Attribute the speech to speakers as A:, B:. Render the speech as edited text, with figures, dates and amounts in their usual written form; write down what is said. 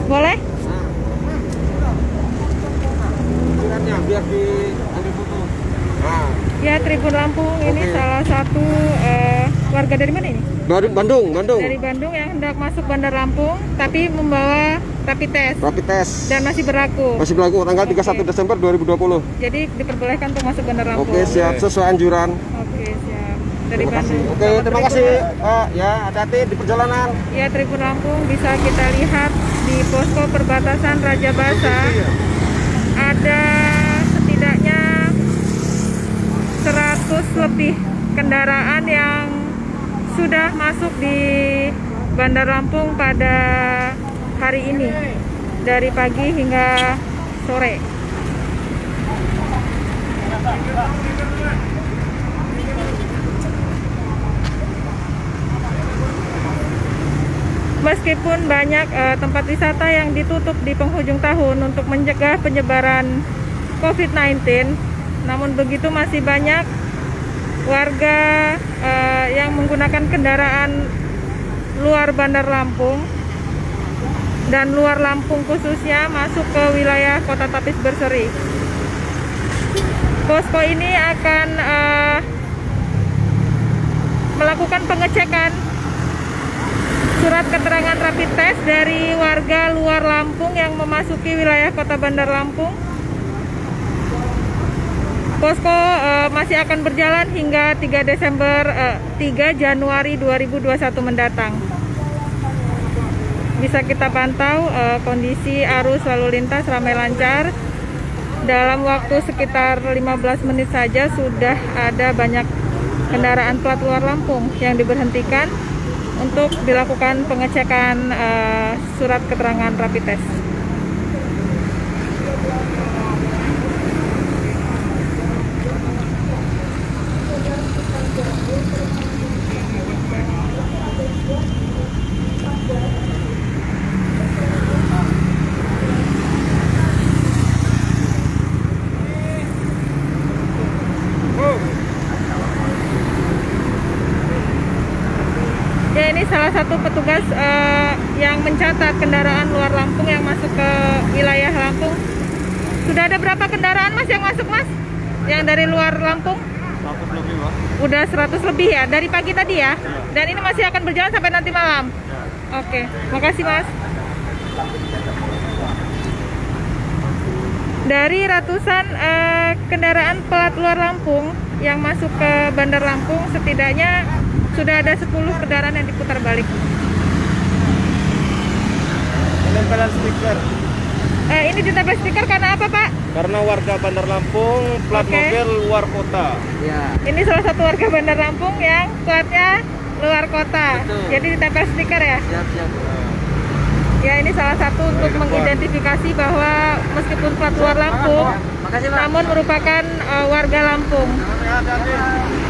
A: Boleh?
B: Biar di ambil foto. Nah.
A: Ya, Tribun Lampung ini salah satu warga dari mana ini?
B: Bandung.
A: Dari Bandung yang hendak masuk Bandar Lampung, tapi membawa rapid test. Dan masih berlaku.
B: Tanggal 31 Desember 2020.
A: Jadi diperbolehkan untuk masuk Bandar Lampung.
B: Oke, siap sesuai anjuran.
A: Oke, siap. Dari
B: Terima kasih.
A: Bandung.
B: Oke, terima kasih. Ya, hati-hati di perjalanan.
A: Ya, Tribun Lampung bisa kita lihat di posko perbatasan Raja Basa. Ada setidaknya 100 lebih kendaraan yang sudah masuk di Bandar Lampung pada hari ini dari pagi hingga sore. Meskipun banyak tempat wisata yang ditutup di penghujung tahun untuk mencegah penyebaran COVID-19, namun begitu masih banyak warga yang menggunakan kendaraan luar Bandar Lampung dan luar Lampung khususnya masuk ke wilayah Kota Tapis Berseri. Posko ini akan melakukan pengecekan surat keterangan rapid test dari warga luar Lampung yang memasuki wilayah Kota Bandar Lampung. Posko masih akan berjalan hingga 3 Januari 2021 mendatang. Bisa kita pantau kondisi arus lalu lintas ramai lancar. Dalam waktu sekitar 15 menit saja sudah ada banyak kendaraan plat luar Lampung yang diberhentikan untuk dilakukan pengecekan surat keterangan rapid test. Ya, ini salah satu petugas yang mencatat kendaraan luar Lampung yang masuk ke wilayah Lampung. Sudah ada berapa kendaraan Mas yang masuk Mas? Yang dari luar Lampung?
B: 100 lebih, Pak.
A: Udah 100 lebih ya, dari pagi tadi ya? Dan ini masih akan berjalan sampai nanti malam? Oke, makasih Mas. Dari ratusan kendaraan plat luar Lampung yang masuk ke Bandar Lampung, setidaknya sudah ada 10 kendaraan yang diputar balik.
B: Penempelan stiker.
A: Ini ditempel stiker karena apa Pak?
B: Karena warga Bandar Lampung plat mobil luar kota. Ya.
A: Ini salah satu warga Bandar Lampung yang platnya luar kota.
B: Betul.
A: Jadi ditempel stiker ya?
B: Siap.
A: Ya, ini salah satu untuk mengidentifikasi bahwa meskipun plat luar Lampung, namun merupakan warga Lampung.
B: Hati-hati.